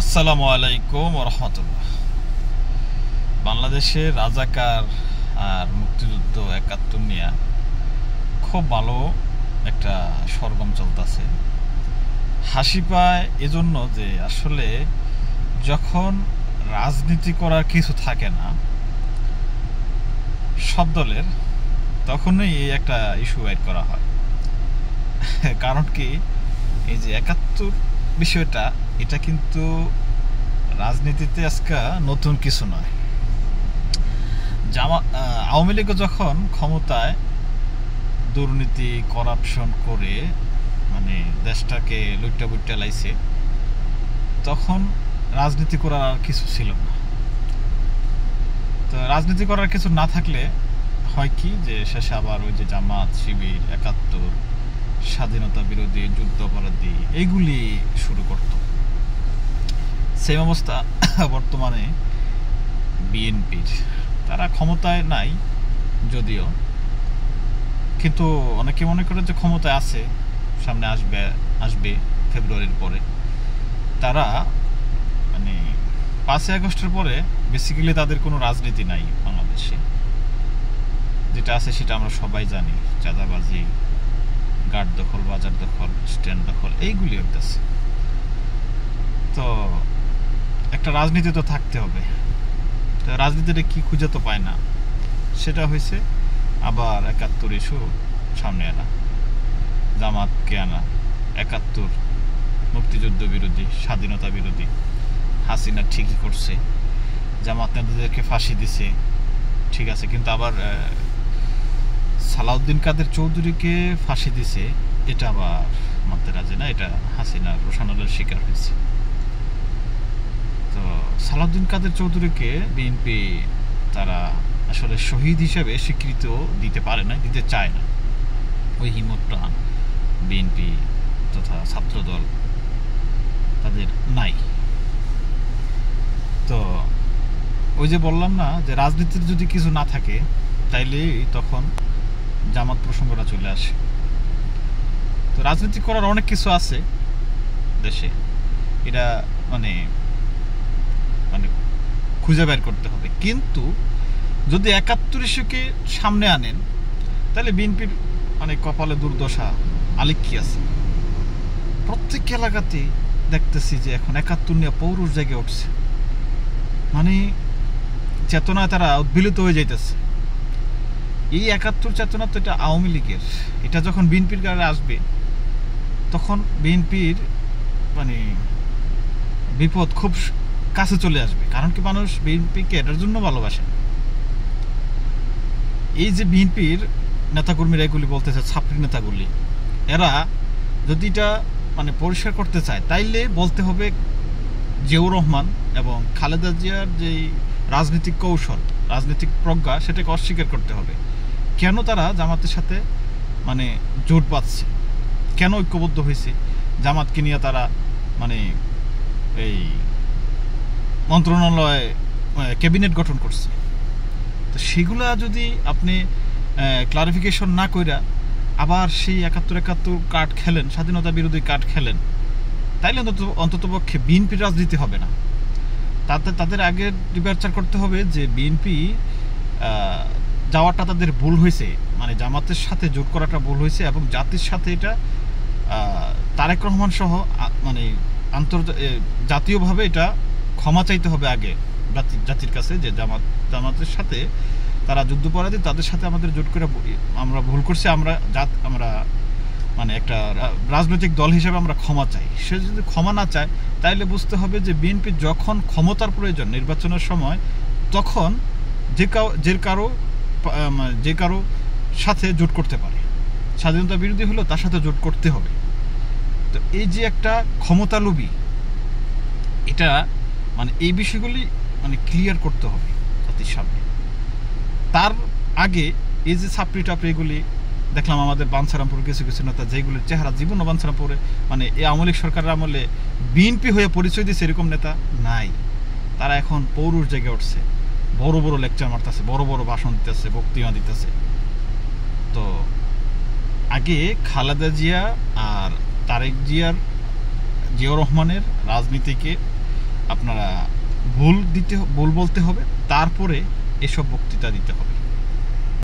আসসালামু আলাইকুম ওয়া রাহমাতুল্লাহ। বাংলাদেশের রাজাকার আর মুক্তিযুদ্ধ ৭১ নিয়ে খুব ভালো একটা সরগম চলতেছে। হাসি পায় এজন্য যে আসলে যখন রাজনীতি করার কিছু থাকে না সব দলের, তখনই এই একটা ইস্যু ওয়েট করা হয়। কারণ কি, এই যে ৭১ বিষয়টা, এটা কিন্তু রাজনীতিতে আজকে নতুন কিছু নয়। আওয়ামী লীগ যখন ক্ষমতায় দুর্নীতি করাপশন করে মানে দেশটাকে লুট্টা বুট্টা লাইছে, তখন রাজনীতি করার আর কিছু ছিল না। তো রাজনীতি করার কিছু না থাকলে হয় কি, যে শেষে আবার ওই যে জামাত, শিবির, ৭১, স্বাধীনতা বিরোধী, যুদ্ধ অপরাধী এইগুলি শুরু করত। সেম অবস্থা বর্তমানে বিএনপির। তারা ক্ষমতায় নাই যদিও, কিন্তু অনেকে মনে করে যে ক্ষমতায় আছে, সামনে আসবে ফেব্রুয়ারির পরে। তারা মানে ৫ই আগস্টের পরে বেসিক্যালি তাদের কোনো রাজনীতি নাই বাংলাদেশে। যেটা আছে সেটা আমরা সবাই জানি, চাঁদাবাজি, গার্ড দখল, বাজার দখল, স্ট্যান্ড দখল, এইগুলি হইতেছে। তো একটা রাজনীতি তো থাকতে হবে। তো রাজনীতিটা কি খুঁজে তো পায় না, সেটা হয়েছে আবার ৭১ ইস্যু সামনে আনা, জামাতকে আনা। ৭১ মুক্তিযুদ্ধ বিরোধী, স্বাধীনতা বিরোধী। হাসিনা ঠিকই করছে, জামাত নেতাদেরকে ফাঁসি দিছে, ঠিক আছে, কিন্তু আবার সালাউদ্দিন কাদের চৌধুরীকে ফাঁসি দিছে, এটা আবার মানতে রাজি না। এটা হাসিনার রোষানলের শিকার হয়েছে। তো সালাউদ্দিন কাদের চৌধুরীকে বিএনপি তারা আসলে শহীদ হিসেবে স্বীকৃত দিতে পারে না, দিতে চায় না। ওই হিম্মতটা বিএনপি তথা ছাত্রদল তাদের নাই। তো ওই যে বললাম না, যে রাজনীতির যদি কিছু না থাকে তাইলে তখন জামাত প্রসঙ্গটা চলে আসে। তো রাজনীতি করার অনেক কিছু আছে দেশে, এটা মানে মানে খুঁজে বের করতে হবে। কিন্তু যদি ৭১ ইস্যুকে সামনে আনেন, তাহলে বিএনপির মানে কপালে দুর্দশা আলিক আছে। প্রত্যেক এলাকাতে দেখতেছি যে এখন ৭১ নিয়ে পৌরুষ জেগে উঠছে, মানে চেতনায় তারা উদ্বেলিত হয়ে যাইতেছে। এই ৭১ চেতনা তো এটা আওয়ামী লীগের, এটা যখন বিএনপির গায়ে আসবে তখন বিএনপির মানে বিপদ খুব কাছে চলে আসবে। কারণ কি, মানুষ বিএনপিকে এটার জন্য ভালোবাসে। এই যে বিএনপির নেতাকর্মীরা এগুলি বলতেছে, ছাত্রী নেতাগুলি, এরা যদি এটা মানে পরিষ্কার করতে চায় তাইলে বলতে হবে জিয়াউর রহমান এবং খালেদা জিয়ার যে রাজনৈতিক কৌশল, রাজনৈতিক প্রজ্ঞা, সেটাকে অস্বীকার করতে হবে। কেন তারা জামাতের সাথে মানে জোট বাঁধছে, কেন ঐক্যবদ্ধ হয়েছে, জামাতকে নিয়ে তারা মানে এই মন্ত্রণালয়, ক্যাবিনেট গঠন করছে। তো সেগুলা যদি আপনি ক্লারিফিকেশন না কইরা আবার সেই ৭১ কার্ড খেলেন, স্বাধীনতা বিরোধী কার্ড খেলেন, তাইলে অন্ততপক্ষে বিএনপির রাজনীতি হবে না। তাদের আগে রিপারচার করতে হবে যে বিএনপি যাওয়াটা তাদের ভুল হয়েছে, মানে জামাতের সাথে জোট করাটা ভুল হয়েছে, এবং জাতির সাথে এটা তারেক রহমান সহ মানে জাতীয়ভাবে এটা ক্ষমা চাইতে হবে আগে জাতির কাছে, যে জামাতের সাথে তারা যুদ্ধাপরাধী, তাদের সাথে আমাদের জোট করে আমরা ভুল করছি, আমরা মানে একটা রাজনৈতিক দল হিসেবে আমরা ক্ষমা চাই। সে যদি ক্ষমা না চায় তাইলে বুঝতে হবে যে বিএনপি যখন ক্ষমতার প্রয়োজন নির্বাচনের সময়, তখন যে কারো সাথে জোট করতে পারে। স্বাধীনতা বিরোধী হলেও তার সাথে জোট করতে হবে। তো এই যে একটা ক্ষমতালোভী, এটা মানে এই বিষয়গুলি মানে ক্লিয়ার করতে হবে জাতির সামনে। তার আগে এই যে ছাপড়ি টাপড়ি এগুলি দেখলাম আমাদের বাঞ্ছারামপুর কিছু কিছু নেতা, যেগুলির চেহারা জীবনও বাঞ্ছারামপুরে মানে এই আওয়ামী লীগ সরকারের আমলে বিএনপি হয়ে পরিচয় দিচ্ছে, এরকম নেতা নাই। তারা এখন পৌরুষ জেগে উঠছে, বড় বড় লেকচার মারতেছে, বড় বড় ভাষণ দিতেছে, বক্তৃতা দিতেছে। তো আগে খালেদা জিয়া আর জিয়াউর রহমানের রাজনীতিকে আপনারা ভুল বলতে হবে, তারপরে এসব বক্তৃতা দিতে হবে।